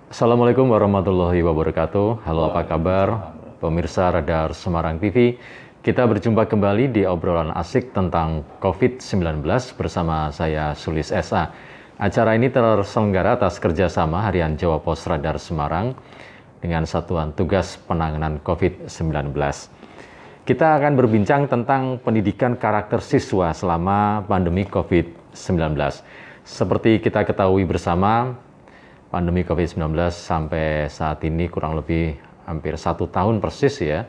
Assalamualaikum warahmatullahi wabarakatuh. Halo, apa kabar pemirsa Radar Semarang TV? Kita berjumpa kembali di obrolan asik tentang COVID-19 bersama saya Sulis SA. Acara ini terselenggara atas kerjasama Harian Jawa Pos Radar Semarang dengan Satuan Tugas Penanganan COVID-19. Kita akan berbincang tentang pendidikan karakter siswa selama pandemi COVID-19. Seperti kita ketahui bersama, pandemi COVID-19 sampai saat ini kurang lebih hampir 1 tahun persis ya,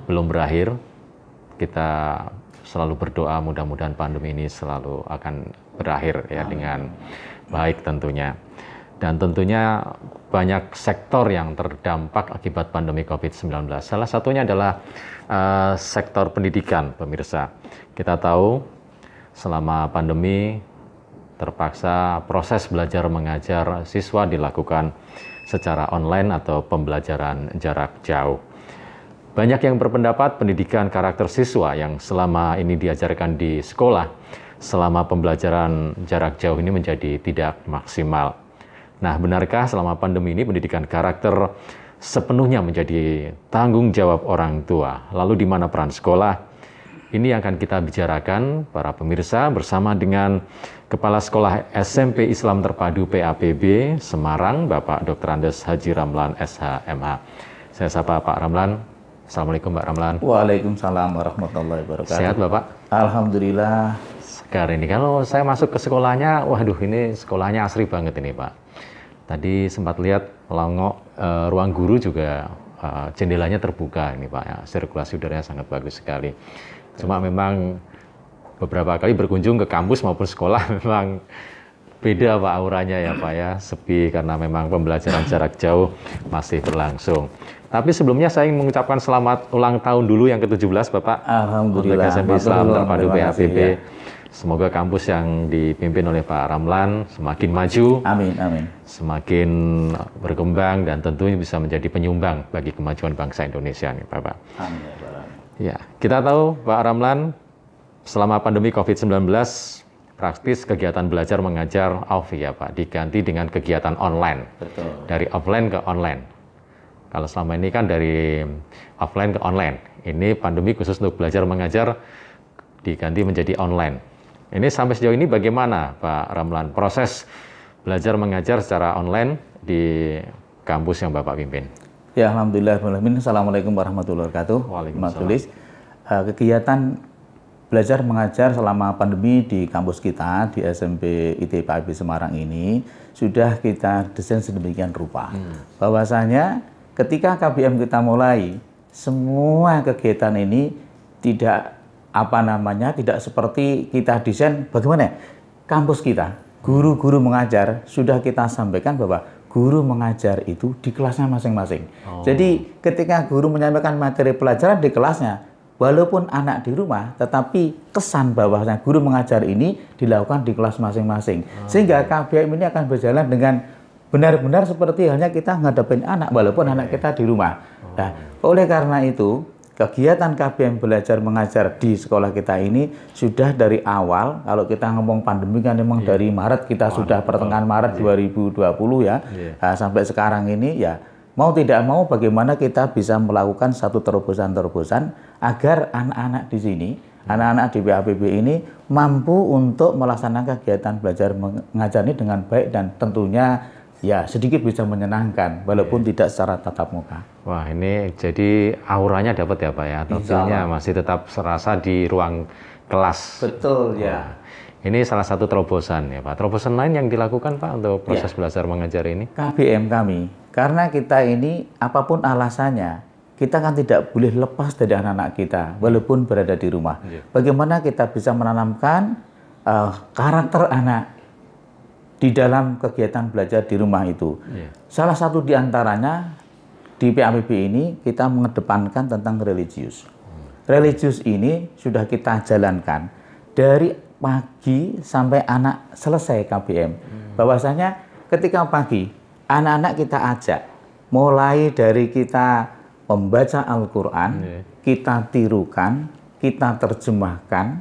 belum berakhir. Kita selalu berdoa mudah-mudahan pandemi ini selalu akan berakhir ya dengan baik tentunya. Dan tentunya banyak sektor yang terdampak akibat pandemi COVID-19. Salah satunya adalah sektor pendidikan, pemirsa. Kita tahu selama pandemi terpaksa proses belajar mengajar siswa dilakukan secara online atau pembelajaran jarak jauh. Banyak yang berpendapat pendidikan karakter siswa yang selama ini diajarkan di sekolah selama pembelajaran jarak jauh ini menjadi tidak maksimal. Nah, benarkah selama pandemi ini pendidikan karakter sepenuhnya menjadi tanggung jawab orang tua? Lalu di mana peran sekolah? Ini yang akan kita bicarakan para pemirsa bersama dengan Kepala Sekolah SMP Islam Terpadu PAPB Semarang, Bapak Dr. Andes Haji Ramlan SHMH. Saya sapa Pak Ramlan. Assalamualaikum Pak Ramlan. Waalaikumsalam warahmatullahi wabarakatuh. Sehat Bapak? Alhamdulillah. Sekarang ini kalau saya masuk ke sekolahnya, waduh ini sekolahnya asri banget ini Pak. Tadi sempat lihat ruang guru juga jendelanya terbuka ini Pak. Ya, sirkulasi udaranya sangat bagus sekali. Cuma memang beberapa kali berkunjung ke kampus maupun sekolah memang beda Pak auranya ya Pak ya, sepi karena memang pembelajaran jarak jauh masih berlangsung. Tapi sebelumnya saya ingin mengucapkan selamat ulang tahun dulu yang ke-17 Bapak. Alhamdulillah. Untuk SMP Islam Terpadu PAPB. Ya. Semoga kampus yang dipimpin oleh Pak Ramlan semakin maju. Amin, amin. Semakin berkembang dan tentunya bisa menjadi penyumbang bagi kemajuan bangsa Indonesia nih Bapak. Amin. Ya, kita tahu Pak Ramlan selama pandemi COVID-19 praktis kegiatan belajar mengajar off ya Pak, diganti dengan kegiatan online. Betul. Dari offline ke online. Kalau selama ini kan dari offline ke online. Ini pandemi khusus untuk belajar mengajar diganti menjadi online. Ini sampai sejauh ini bagaimana Pak Ramlan proses belajar mengajar secara online di kampus yang Bapak pimpin? Ya, alhamdulillah. Assalamualaikum warahmatullahi wabarakatuh. Waalaikumsalam. Kegiatan belajar mengajar selama pandemi di kampus kita di SMP IT PAPB Semarang ini sudah kita desain sedemikian rupa. Bahwasanya ketika KBM kita mulai, semua kegiatan ini tidak tidak seperti kita desain bagaimana kampus kita, guru-guru mengajar sudah kita sampaikan bahwa guru mengajar itu di kelasnya masing-masing. Jadi ketika guru menyampaikan materi pelajaran di kelasnya, walaupun anak di rumah, tetapi kesan bahwasanya guru mengajar ini dilakukan di kelas masing-masing. Sehingga KBM ini akan berjalan dengan benar-benar seperti halnya kita ngadepin anak, walaupun anak kita di rumah. Nah, oleh karena itu, kegiatan KBM belajar mengajar di sekolah kita ini sudah dari awal, kalau kita ngomong pandemi kan memang dari Maret, kita sudah pertengahan Maret 2020 ya, nah, sampai sekarang ini ya, mau tidak mau bagaimana kita bisa melakukan satu terobosan-terobosan agar anak-anak di sini, anak-anak di PAPB ini mampu untuk melaksanakan kegiatan belajar mengajar ini dengan baik dan tentunya ya sedikit bisa menyenangkan walaupun tidak secara tatap muka. Wah, ini jadi auranya dapat ya Pak ya, tentunya masih tetap serasa di ruang kelas. Betul ya. Wah, ini salah satu terobosan ya Pak. Terobosan lain yang dilakukan Pak untuk proses belajar mengajar ini? KBM kami, karena kita ini apapun alasannya, kita kan tidak boleh lepas dari anak-anak kita walaupun berada di rumah. Bagaimana kita bisa menanamkan karakter anak di dalam kegiatan belajar di rumah itu. Salah satu di antaranya di PAPB ini kita mengedepankan tentang religius. Religius ini sudah kita jalankan dari pagi sampai anak selesai KBM. Bahwasanya ketika pagi anak-anak kita ajak mulai dari kita membaca Al-Quran, kita tirukan, kita terjemahkan,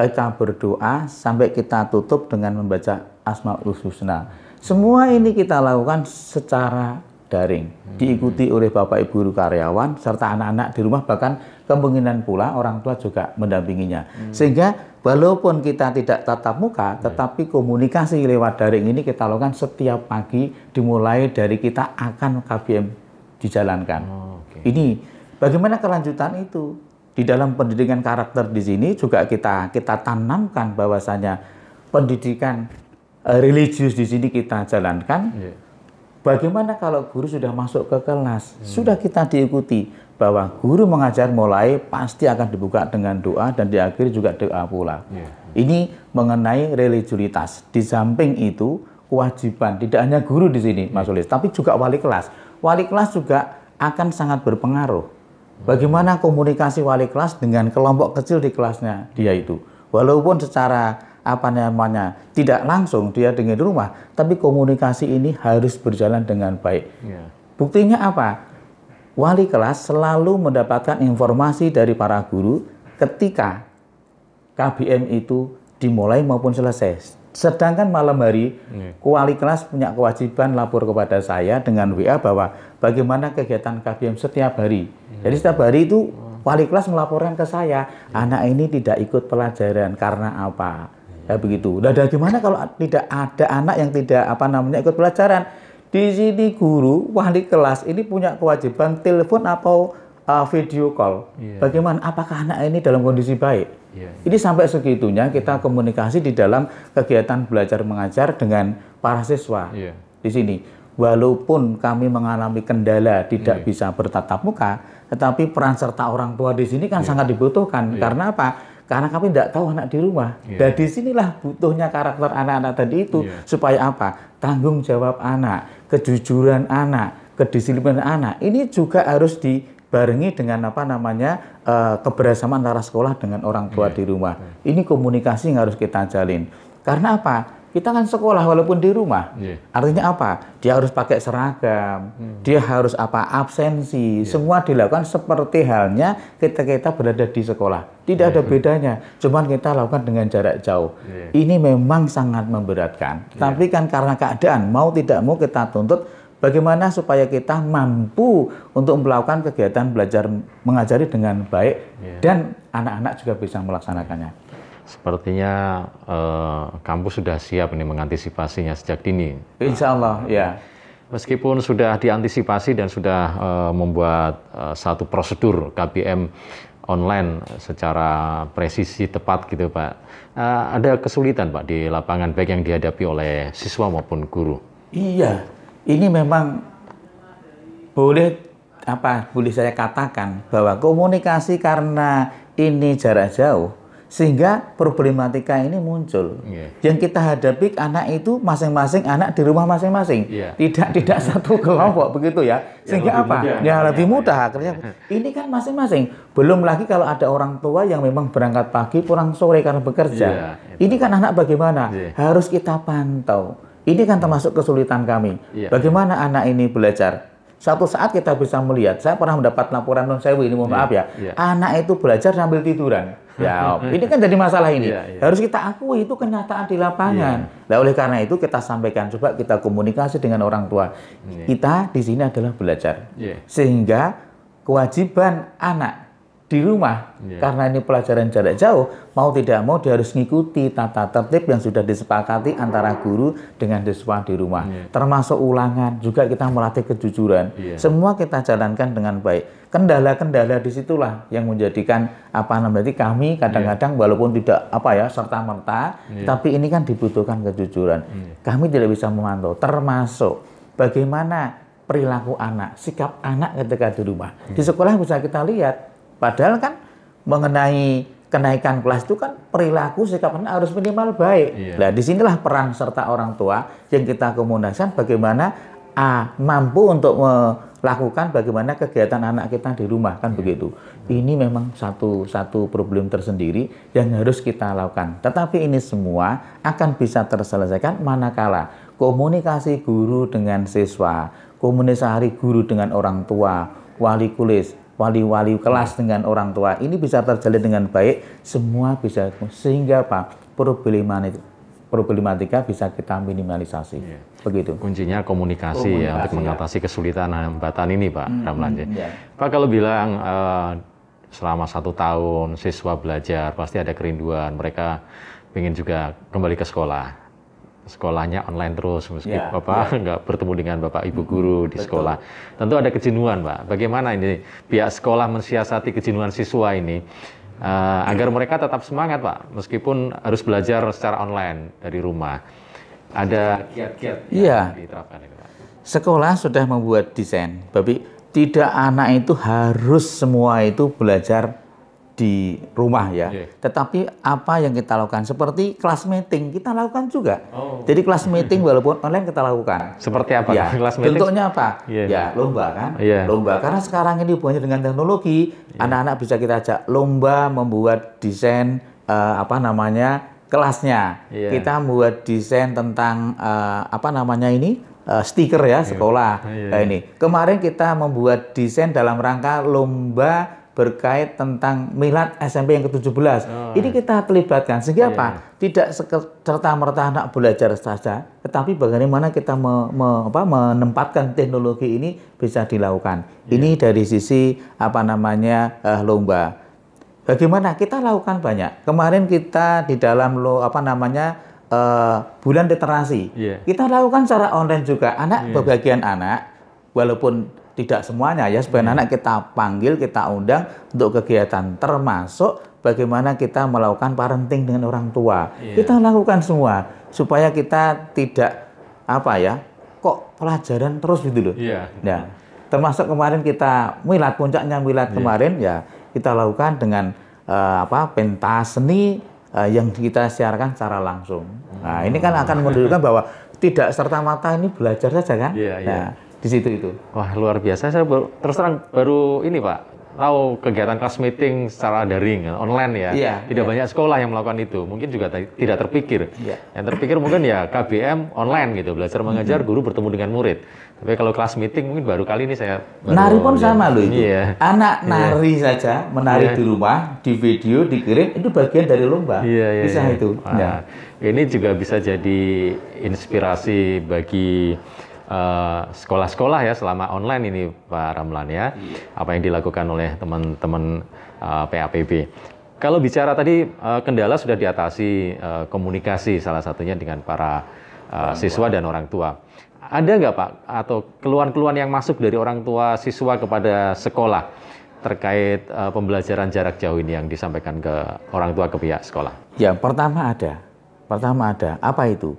kita berdoa sampai kita tutup dengan membaca Asmaul Husna. Semua ini kita lakukan secara daring, diikuti oleh Bapak Ibu guru karyawan serta anak-anak di rumah, bahkan kemungkinan pula orang tua juga mendampinginya. Sehingga walaupun kita tidak tatap muka, tetapi komunikasi lewat daring ini kita lakukan setiap pagi, dimulai dari kita akan KBM dijalankan. Ini bagaimana kelanjutan itu? Di dalam pendidikan karakter di sini juga kita tanamkan bahwasanya pendidikan religius di sini kita jalankan. Bagaimana kalau guru sudah masuk ke kelas, sudah kita diikuti bahwa guru mengajar mulai pasti akan dibuka dengan doa dan diakhiri juga doa pula. Ini mengenai religiulitas. Di samping itu kewajiban tidak hanya guru di sini, Mas Sulis, tapi juga wali kelas. Wali kelas juga akan sangat berpengaruh. Bagaimana komunikasi wali kelas dengan kelompok kecil di kelasnya dia itu. Walaupun secara tidak langsung dia dengan rumah, tapi komunikasi ini harus berjalan dengan baik. Buktinya apa? Wali kelas selalu mendapatkan informasi dari para guru ketika KBM itu dimulai maupun selesai. Sedangkan malam hari, wali kelas punya kewajiban lapor kepada saya dengan WA bahwa bagaimana kegiatan KBM setiap hari. Jadi setiap hari itu wali kelas melaporkan ke saya, anak ini tidak ikut pelajaran karena apa? Ya begitu. Dan bagaimana kalau tidak ada anak yang tidak ikut pelajaran? Di sini guru, wali kelas ini punya kewajiban telepon atau video call. Bagaimana? Apakah anak ini dalam kondisi baik? Ini sampai segitunya kita komunikasi di dalam kegiatan belajar mengajar dengan para siswa di sini. Walaupun kami mengalami kendala tidak bisa bertatap muka, tetapi peran serta orang tua di sini kan sangat dibutuhkan. Karena apa? Karena kami tidak tahu anak di rumah. Dan disinilah butuhnya karakter anak-anak tadi itu. Supaya apa? Tanggung jawab anak, kejujuran anak, kedisiplinan anak. Ini juga harus dibarengi dengan kebersamaan antara sekolah dengan orang tua di rumah. Ini komunikasi yang harus kita jalin. Karena apa? Kita kan sekolah walaupun di rumah. Artinya apa? Dia harus pakai seragam, dia harus absensi. Semua dilakukan seperti halnya kita berada di sekolah. Tidak ada bedanya. Cuman kita lakukan dengan jarak jauh. Ini memang sangat memberatkan. Tapi kan karena keadaan mau tidak mau kita tuntut bagaimana supaya kita mampu untuk melakukan kegiatan belajar mengajari dengan baik dan anak-anak juga bisa melaksanakannya. Sepertinya kampus sudah siap ini mengantisipasinya sejak dini. Insya Allah, ya. Meskipun sudah diantisipasi dan sudah membuat satu prosedur KBM online secara presisi tepat gitu Pak. Ada kesulitan Pak di lapangan baik yang dihadapi oleh siswa maupun guru. Iya, ini memang boleh saya katakan bahwa komunikasi karena ini jarak jauh. Sehingga problematika ini muncul. Yang kita hadapi anak itu masing-masing anak di rumah masing-masing. Tidak satu kelompok begitu ya. Sehingga apa? Lebih mudah akhirnya. Ini kan masing-masing. Belum lagi kalau ada orang tua yang memang berangkat pagi pulang sore karena bekerja. Ini kan anak bagaimana? Harus kita pantau. Ini kan termasuk kesulitan kami. Bagaimana anak ini belajar? Suatu saat kita bisa melihat, saya pernah mendapat laporan non sewu ini, mohon maaf ya, anak itu belajar sambil tiduran. Ya, ini kan jadi masalah ini. Harus kita akui itu kenyataan di lapangan. Nah, oleh karena itu kita sampaikan, coba kita komunikasi dengan orang tua. Kita di sini adalah belajar. Sehingga kewajiban anak di rumah, karena ini pelajaran jarak jauh, mau tidak mau dia harus mengikuti tata tertib yang sudah disepakati antara guru dengan siswa di rumah. Termasuk ulangan, juga kita melatih kejujuran. Semua kita jalankan dengan baik. Kendala-kendala disitulah yang menjadikan kami kadang-kadang walaupun tidak serta-merta, tapi ini kan dibutuhkan kejujuran. Kami tidak bisa memantau, termasuk bagaimana perilaku anak, sikap anak ketika di rumah. Di sekolah bisa kita lihat. Padahal kan mengenai kenaikan kelas itu kan perilaku sikap anak harus minimal baik. Nah, disinilah peran serta orang tua yang kita komunikasikan bagaimana mampu untuk melakukan bagaimana kegiatan anak kita di rumah kan begitu. Ini memang satu problem tersendiri yang harus kita lakukan. Tetapi ini semua akan bisa terselesaikan manakala komunikasi guru dengan siswa, komunikasi guru dengan orang tua, wali kulis wali-wali kelas dengan orang tua ini bisa terjalin dengan baik, semua bisa, sehingga apa, problematika bisa kita minimalisasi. Begitu. Kuncinya komunikasi ya untuk mengatasi kesulitan hambatan ini, Pak Ramlan. Pak, kalau bilang selama 1 tahun siswa belajar pasti ada kerinduan, mereka ingin juga kembali ke sekolah. Sekolahnya online terus, meskipun Bapak nggak bertemu dengan Bapak Ibu guru di sekolah. Tentu ada kejenuhan, Pak. Bagaimana ini pihak sekolah mensiasati kejenuhan siswa ini agar mereka tetap semangat, Pak, meskipun harus belajar secara online dari rumah. Ada kiat-kiat yang diterapkan ini, Pak? Sekolah sudah membuat desain, tapi tidak anak itu harus semua itu belajar di rumah ya. Tetapi apa yang kita lakukan seperti kelas meeting kita lakukan juga. Jadi kelas meeting walaupun online kita lakukan. Seperti apa? Ya, kelas meeting? bentuknya apa? Ya lomba kan. Lomba karena sekarang ini hubungannya dengan teknologi. Anak-anak bisa kita ajak lomba membuat desain kelasnya. Kita membuat desain tentang stiker ya sekolah. Nah, ini kemarin kita membuat desain dalam rangka lomba berkait tentang milad SMP yang ke-17. Ini kita terlibatkan sehingga apa? Tidak serta-merta anak belajar saja, tetapi bagaimana kita menempatkan teknologi ini bisa dilakukan. Ini dari sisi lomba. Bagaimana kita lakukan banyak. Kemarin kita di dalam bulan literasi. Kita lakukan secara online juga. Bagian anak walaupun tidak semuanya ya, sebagian anak kita panggil, kita undang untuk kegiatan, termasuk bagaimana kita melakukan parenting dengan orang tua. Kita lakukan semua supaya kita tidak kok pelajaran terus gitu loh. Nah, termasuk kemarin kita puncaknya milad kemarin ya kita lakukan dengan pentas seni yang kita siarkan secara langsung. Nah, ini kan akan menunjukkan bahwa tidak serta-merta ini belajar saja kan. Nah, di situ itu. Wah, luar biasa. Saya terus terang baru ini, Pak, tahu kegiatan kelas meeting secara daring, online ya. Tidak banyak sekolah yang melakukan itu. Mungkin juga tidak terpikir. Yang terpikir mungkin ya KBM online gitu, belajar mengajar, guru bertemu dengan murid. Tapi kalau kelas meeting mungkin baru kali ini saya nari pun sama loh itu. Anak nari saja, menari di rumah, di video, dikirim, itu bagian dari lomba. Bisa itu. Ini juga bisa jadi inspirasi bagi sekolah-sekolah ya selama online ini, Pak Ramlan ya. Apa yang dilakukan oleh teman-teman PAPB. Kalau bicara tadi kendala sudah diatasi, komunikasi salah satunya dengan para siswa dan orang tua. Ada nggak, Pak, atau keluhan-keluhan yang masuk dari orang tua siswa kepada sekolah terkait pembelajaran jarak jauh ini yang disampaikan ke orang tua, ke pihak sekolah? Ya, pertama ada. Apa itu?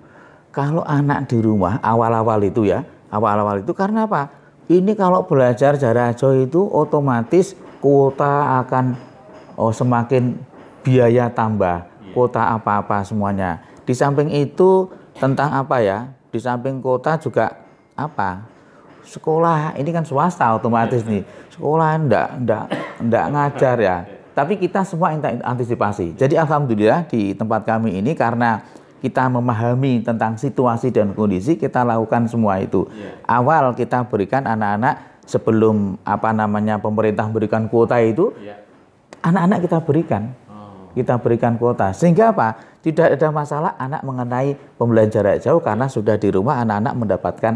Kalau anak di rumah awal-awal itu karena apa? Ini kalau belajar jarak jauh itu otomatis kuota akan semakin biaya tambah, kuota apa-apa semuanya. Di samping itu tentang di samping kuota juga sekolah ini kan swasta otomatis nih. Sekolah enggak ngajar ya. Tapi kita semua antisipasi. Jadi alhamdulillah di tempat kami ini karena kita memahami tentang situasi dan kondisi, kita lakukan semua itu. Awal kita berikan anak-anak sebelum pemerintah berikan kuota itu, anak-anak kita berikan kuota. Sehingga tidak ada masalah anak mengenai pembelajaran jarak jauh karena sudah di rumah anak-anak mendapatkan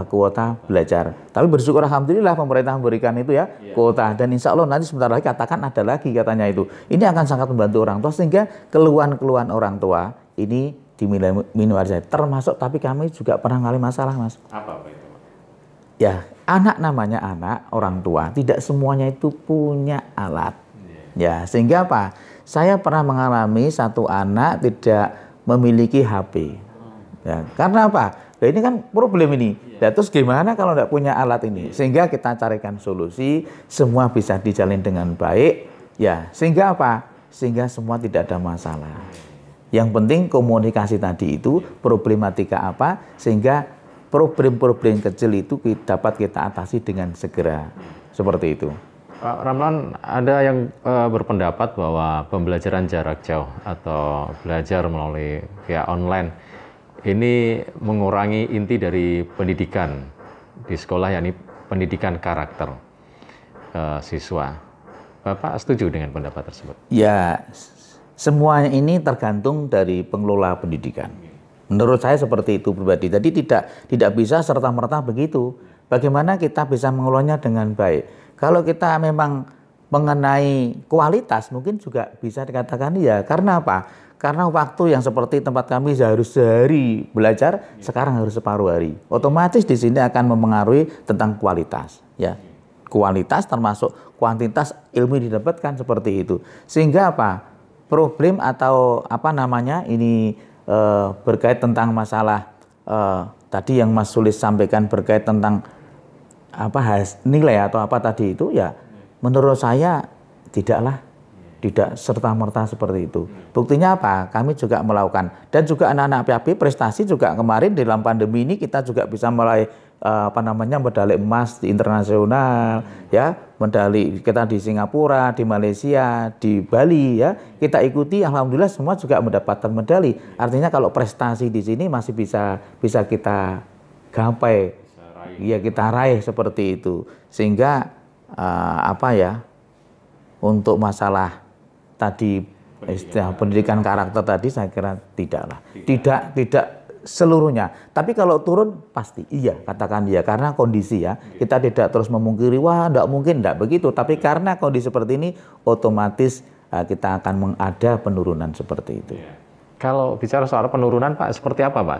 kuota belajar. Tapi bersyukur alhamdulillah pemerintah memberikan itu kuota, dan insya Allah nanti sebentar lagi katakan ada lagi katanya itu. Ini akan sangat membantu orang tua sehingga keluhan-keluhan orang tua ini diminimalisasi. Termasuk tapi kami juga pernah mengalami masalah, Mas. Apa itu? Ya, namanya anak, orang tua tidak semuanya itu punya alat. Ya, sehingga saya pernah mengalami satu anak tidak memiliki HP. Ya, karena Nah, ini kan problem ini. Ya, terus gimana kalau tidak punya alat ini? Sehingga kita carikan solusi, semua bisa dijalin dengan baik. Ya, sehingga Sehingga semua tidak ada masalah. Yang penting komunikasi tadi itu, problematika sehingga problem-problem kecil itu dapat kita atasi dengan segera. Seperti itu. Pak Ramlan, ada yang berpendapat bahwa pembelajaran jarak jauh atau belajar melalui via online ini mengurangi inti dari pendidikan di sekolah, yakni pendidikan karakter. siswa. Bapak setuju dengan pendapat tersebut? Ya, semuanya ini tergantung dari pengelola pendidikan. Menurut saya seperti itu pribadi. Jadi tidak bisa serta-merta begitu. Bagaimana kita bisa mengelolanya dengan baik? Kalau kita memang mengenai kualitas, mungkin juga bisa dikatakan ya. Karena apa? Karena waktu yang seperti tempat kami harus sehari belajar, sekarang harus separuh hari. Otomatis di sini akan mempengaruhi tentang kualitas, ya. Kualitas termasuk kuantitas ilmu yang didapatkan seperti itu. Sehingga apa? Problem atau apa namanya ini berkait tentang masalah tadi yang Mas Sulis sampaikan berkait tentang apa nilai atau apa tadi itu ya menurut saya tidak serta-merta seperti itu. Buktinya apa? Kami juga melakukan dan juga anak-anak PAB prestasi juga kemarin dalam pandemi ini kita juga bisa meraih medali emas di internasional, ya, medali kita di Singapura, di Malaysia, di Bali, ya, kita ikuti, alhamdulillah semua juga mendapatkan medali. Artinya kalau prestasi di sini masih bisa kita gapai, ya kita raih seperti itu. Sehingga untuk masalah tadi istilah pendidikan karakter tadi saya kira tidak seluruhnya. Tapi kalau turun pasti iya, katakan iya karena kondisi ya. Kita tidak terus memungkiri wah enggak mungkin, enggak begitu. Tapi karena kondisi seperti ini otomatis kita akan ada penurunan seperti itu. Kalau bicara soal penurunan Pak, seperti apa Pak?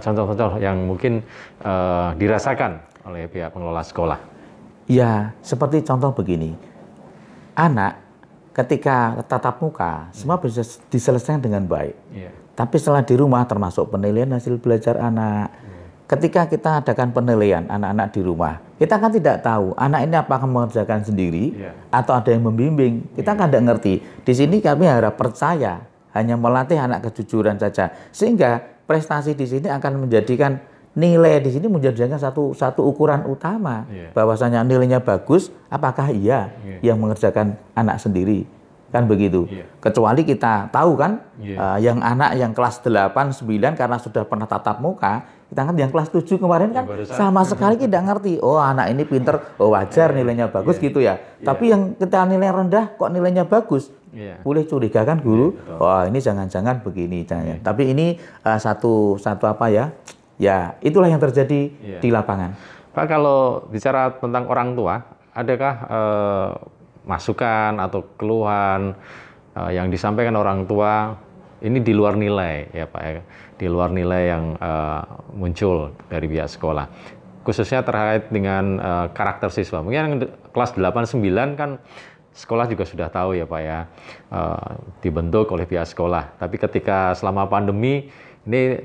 Contoh-contoh yang mungkin dirasakan oleh pihak pengelola sekolah. Ya, seperti contoh begini. Anak ketika tatap muka semua bisa diselesaikan dengan baik. Tapi setelah di rumah termasuk penilaian hasil belajar anak. Ketika kita adakan penilaian anak-anak di rumah, kita kan tidak tahu anak ini apakah mengerjakan sendiri atau ada yang membimbing. Kita kan tidak ngerti. Di sini kami harap percaya, hanya melatih anak kejujuran saja. Sehingga prestasi di sini akan menjadikan nilai di sini menjadikan satu ukuran utama. Bahwasanya nilainya bagus, apakah iya yang mengerjakan anak sendiri? Kan begitu. Kecuali kita tahu kan yang anak yang kelas 8, 9 karena sudah pernah tatap muka, kita kan yang kelas 7 kemarin kan sama sekali tidak ngerti. Oh, anak ini pinter, oh wajar nilainya bagus gitu ya. Tapi yang kita nilai rendah kok nilainya bagus? Boleh curiga kan guru? Wah, ini jangan-jangan begini, jangan. Tapi ini satu apa ya? Ya, itulah yang terjadi di lapangan. Pak, kalau bicara tentang orang tua, adakah masukan atau keluhan yang disampaikan orang tua ini di luar nilai ya Pak ya, di luar nilai yang muncul dari pihak sekolah, khususnya terkait dengan karakter siswa. Mungkin kelas 8, 9 kan sekolah juga sudah tahu ya Pak ya, dibentuk oleh pihak sekolah. Tapi ketika selama pandemi ini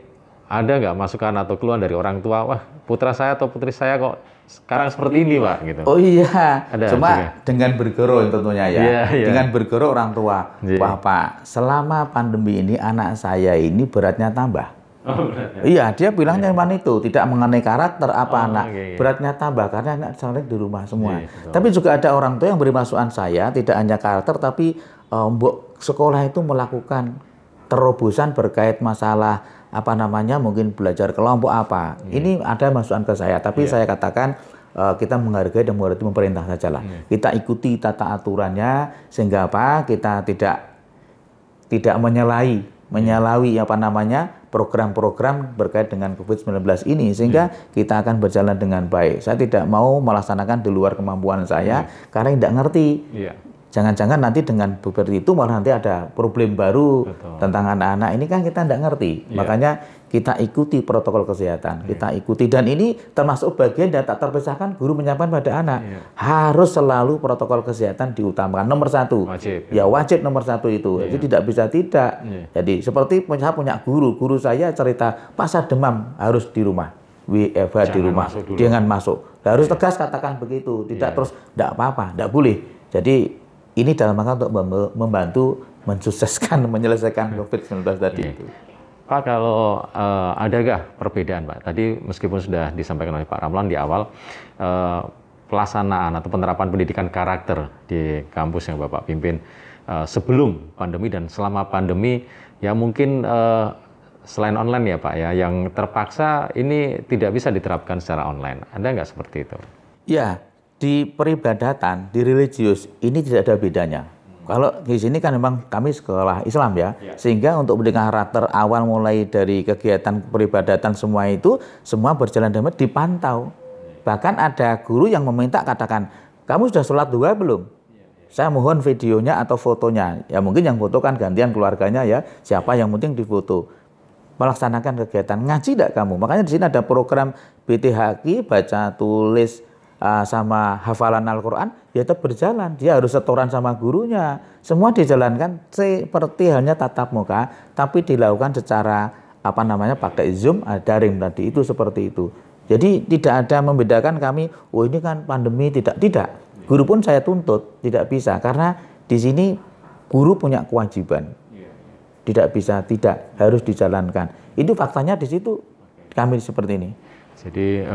ada nggak masukan atau keluhan dari orang tua, wah putra saya atau putri saya kok sekarang seperti ini Pak gitu. Oh iya, ada cuma juga dengan bergurau tentunya ya. Dengan bergurau orang tua. Wah Pak, selama pandemi ini anak saya ini beratnya tambah. Iya, dia bilangnya cuma itu, tidak mengenai karakter apa anak. Beratnya tambah karena anak saya di rumah semua. Tapi juga ada orang tua yang beri masukan saya, tidak hanya karakter tapi sekolah itu melakukan terobosan berkait masalah mungkin belajar kelompok apa. Ini ada masukan ke saya, tapi saya katakan kita menghargai dan menghormati pemerintah sajalah. Kita ikuti tata aturannya sehingga kita tidak menyalahi program-program berkait dengan COVID-19 ini sehingga kita akan berjalan dengan baik. Saya tidak mau melaksanakan di luar kemampuan saya karena tidak ngerti. Jangan-jangan nanti dengan seperti itu malah nanti ada problem baru tentang anak-anak ini kan kita tidak ngerti. Makanya kita ikuti protokol kesehatan, kita ikuti dan ini termasuk bagian dan tak terpisahkan guru menyampaikan pada anak harus selalu protokol kesehatan diutamakan nomor 1. Wajib nomor 1 itu. Jadi tidak bisa tidak. Jadi seperti saya punya guru saya cerita pas demam harus di rumah. WFH di rumah, jangan masuk. Harus tegas katakan begitu, tidak terus tidak apa-apa, tidak boleh. Jadi ini dalam rangka untuk membantu mensukseskan, menyelesaikan COVID-19 tadi itu. Pak, kalau adakah perbedaan Pak? Tadi meskipun sudah disampaikan oleh Pak Ramlan di awal, pelaksanaan atau penerapan pendidikan karakter di kampus yang Bapak pimpin sebelum pandemi dan selama pandemi, ya mungkin selain online ya Pak ya, yang terpaksa ini tidak bisa diterapkan secara online. Ada nggak seperti itu? Ya, di peribadatan, di religius ini tidak ada bedanya. Kalau di sini kan memang kami sekolah Islam ya, sehingga untuk memberikan karakter awal mulai dari kegiatan peribadatan semua itu semua berjalan dengan dipantau. Bahkan ada guru yang meminta katakan, kamu sudah sholat duha belum? Saya mohon videonya atau fotonya. Ya mungkin yang foto kan gantian keluarganya ya, siapa yang penting difoto. Melaksanakan kegiatan ngaji tidak kamu? Makanya di sini ada program BTHQ baca tulis sama hafalan Al-Quran, ya tetap berjalan. Dia harus setoran sama gurunya. Semua dijalankan seperti halnya tatap muka, tapi dilakukan secara pakai Zoom, daring tadi itu seperti itu. Jadi tidak ada membedakan kami, oh ini kan pandemi tidak. Guru pun saya tuntut tidak bisa karena di sini guru punya kewajiban. Tidak bisa, tidak harus dijalankan. Itu faktanya di situ kami seperti ini. Jadi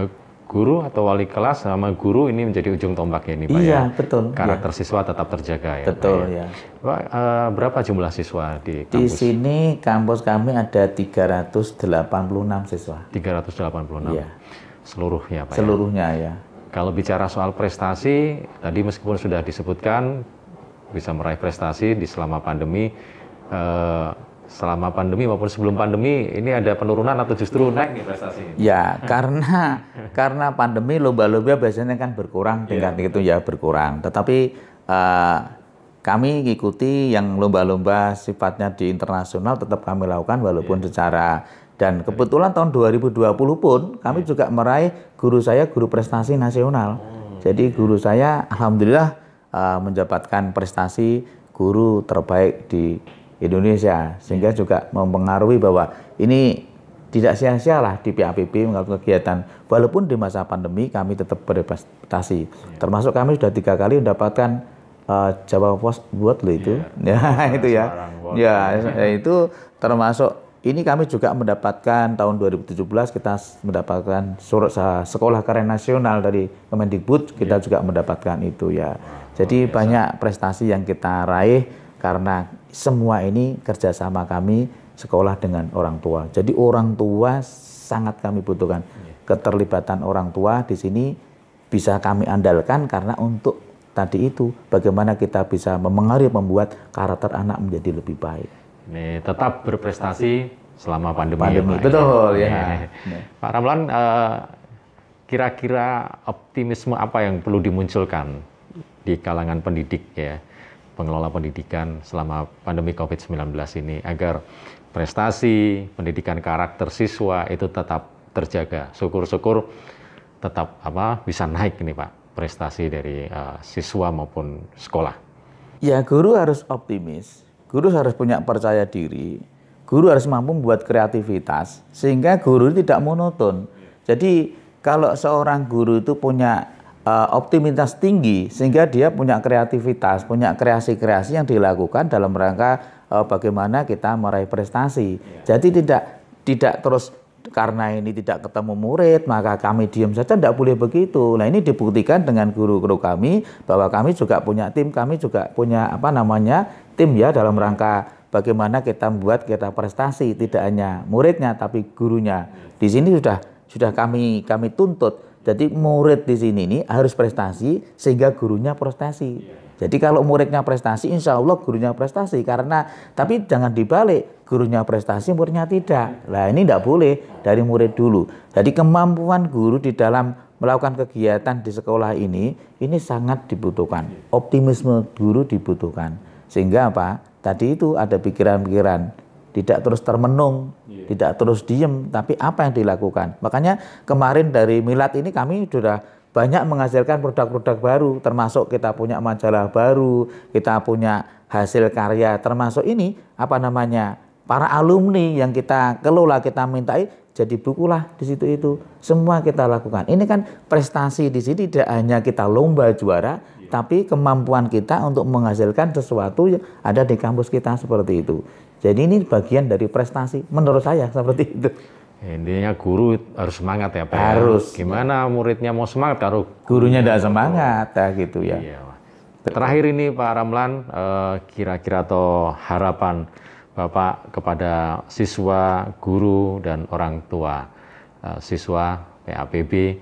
guru atau wali kelas sama guru ini menjadi ujung tombaknya ini Pak ya? Iya, betul. Karakter siswa tetap terjaga ya Betul Pak, ya. Pak, berapa jumlah siswa di kampus? Di sini kampus kami ada 386 siswa. 386? Iya. Seluruhnya Pak Seluruhnya ya. Kalau bicara soal prestasi, tadi meskipun sudah disebutkan bisa meraih prestasi di selama pandemi, maupun sebelum pandemi ini ada penurunan atau justru naik nih prestasi? Ya, karena pandemi lomba-lomba biasanya kan berkurang tingkat itu ya berkurang. Tetapi kami ikuti yang lomba-lomba sifatnya di internasional tetap kami lakukan walaupun secara dan kebetulan tahun 2020 pun kami juga meraih guru saya guru prestasi nasional. Jadi guru saya alhamdulillah mendapatkan prestasi guru terbaik di Indonesia, sehingga juga mempengaruhi bahwa ini tidak sia-sia lah di PAPB melakukan kegiatan walaupun di masa pandemi kami tetap berprestasi. Termasuk kami sudah 3 kali mendapatkan Jawa Post Award loh itu. Ya itu ya. Ya itu termasuk ini kami juga mendapatkan tahun 2017 kita mendapatkan surat sekolah keren nasional dari Kemendikbud, kita juga mendapatkan itu ya. Jadi banyak prestasi yang kita raih karena semua ini kerjasama kami sekolah dengan orang tua. Jadi orang tua sangat kami butuhkan. Keterlibatan orang tua di sini bisa kami andalkan karena untuk tadi itu bagaimana kita bisa membuat karakter anak menjadi lebih baik. Ini tetap berprestasi selama pandemi. Ya, Pak, betul ya. Pak Ramlan, kira-kira optimisme apa yang perlu dimunculkan di kalangan pendidik ya, pengelola pendidikan selama pandemi COVID-19 ini agar prestasi pendidikan karakter siswa itu tetap terjaga. Syukur-syukur tetap bisa naik ini Pak prestasi dari siswa maupun sekolah. Ya, guru harus optimis. Guru harus punya percaya diri, guru harus mampu membuat kreativitas, sehingga guru tidak monoton. Jadi kalau seorang guru itu punya optimitas tinggi, sehingga dia punya kreativitas, punya kreasi-kreasi yang dilakukan dalam rangka bagaimana kita meraih prestasi. Jadi tidak terus karena ini tidak ketemu murid, maka kami diam saja, tidak boleh begitu. Nah ini dibuktikan dengan guru-guru kami, bahwa kami juga punya tim, kami juga punya tim ya dalam rangka bagaimana kita membuat kita prestasi, tidak hanya muridnya tapi gurunya. Di sini sudah kami tuntut. Jadi murid di sini ini harus prestasi sehingga gurunya prestasi. Jadi kalau muridnya prestasi, insya Allah gurunya prestasi. Tapi jangan dibalik, gurunya prestasi, muridnya tidak. Nah ini tidak boleh, dari murid dulu. Jadi kemampuan guru di dalam melakukan kegiatan di sekolah ini sangat dibutuhkan. Optimisme guru dibutuhkan. Sehingga tadi itu ada pikiran-pikiran, tidak terus termenung, tidak terus diem, tapi apa yang dilakukan. Makanya kemarin dari Milad ini kami sudah banyak menghasilkan produk-produk baru, termasuk kita punya majalah baru, kita punya hasil karya, termasuk ini para alumni yang kita kelola, kita mintai jadi bukulah di situ itu. Semua kita lakukan. Ini kan prestasi di sini tidak hanya kita lomba juara, tapi kemampuan kita untuk menghasilkan sesuatu yang ada di kampus kita seperti itu. Jadi ini bagian dari prestasi menurut saya seperti itu. Intinya guru harus semangat ya Pak. Harus. Gimana muridnya mau semangat kalau gurunya tidak semangat gitu ya. Iya. Terakhir ini Pak Ramlan, kira-kira atau harapan Bapak kepada siswa, guru dan orang tua siswa PAPB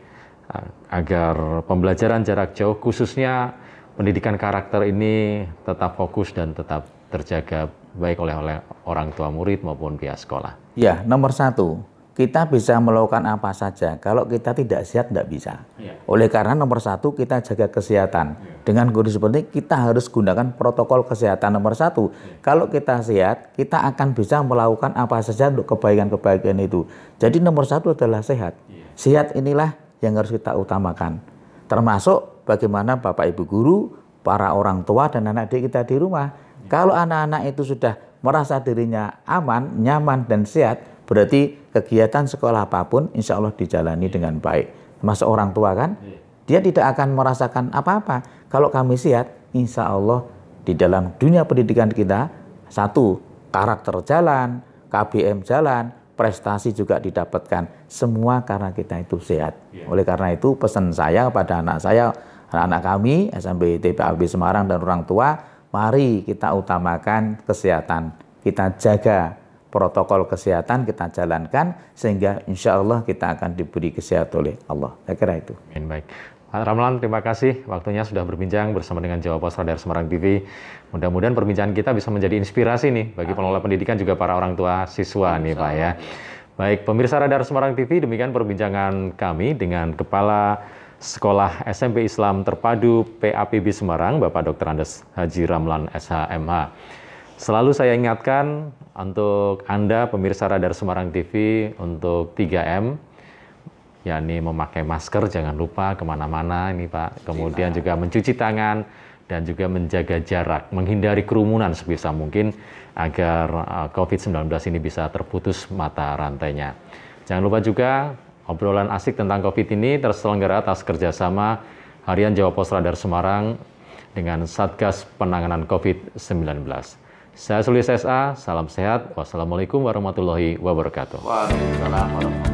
agar pembelajaran jarak jauh khususnya pendidikan karakter ini tetap fokus dan tetap terjaga baik oleh orang tua murid maupun pihak sekolah? Ya, nomor satu, kita bisa melakukan apa saja. Kalau kita tidak sehat, tidak bisa. Oleh karena nomor satu, kita jaga kesehatan. Dengan kondisi seperti ini, kita harus gunakan protokol kesehatan nomor satu. Kalau kita sehat, kita akan bisa melakukan apa saja untuk kebaikan-kebaikan itu. Jadi nomor satu adalah sehat. Sehat inilah yang harus kita utamakan. Termasuk bagaimana Bapak Ibu guru, para orang tua dan anak didik kita di rumah. Kalau anak-anak itu sudah merasa dirinya aman, nyaman, dan sehat, berarti kegiatan sekolah apapun insya Allah dijalani dengan baik. Termasuk orang tua kan, dia tidak akan merasakan apa-apa. Kalau kami sehat, insya Allah di dalam dunia pendidikan kita, satu, karakter jalan, KBM jalan, prestasi juga didapatkan. Semua karena kita itu sehat. Oleh karena itu pesan saya kepada anak saya, anak-anak kami, SMP ITB PAIB Semarang dan orang tua, mari kita utamakan kesehatan. Kita jaga protokol kesehatan, kita jalankan, sehingga insya Allah kita akan diberi kesehatan oleh Allah. Saya kira itu. Baik. Pak Ramlan, terima kasih waktunya sudah berbincang bersama dengan Jawa Pos Radar Semarang TV. Mudah-mudahan perbincangan kita bisa menjadi inspirasi nih bagi pengelola pendidikan juga para orang tua siswa nih Pak ya. Baik, pemirsa Radar Semarang TV, demikian perbincangan kami dengan Kepala Sekolah SMP Islam Terpadu PAPB Semarang, Bapak Dr. Andes Haji Ramlan SHMH. Selalu saya ingatkan untuk Anda pemirsa Radar Semarang TV untuk 3M, yakni memakai masker, jangan lupa kemana-mana ini Pak. Kemudian juga mencuci tangan dan juga menjaga jarak, menghindari kerumunan sebisa mungkin agar COVID-19 ini bisa terputus mata rantainya. Jangan lupa juga obrolan asik tentang COVID ini terselenggara atas kerjasama Harian Jawa Pos Radar Semarang dengan Satgas Penanganan COVID-19. Saya Sulis SA, salam sehat. Wassalamualaikum warahmatullahi wabarakatuh. Waalaikumsalam warahmatullahi wabarakatuh.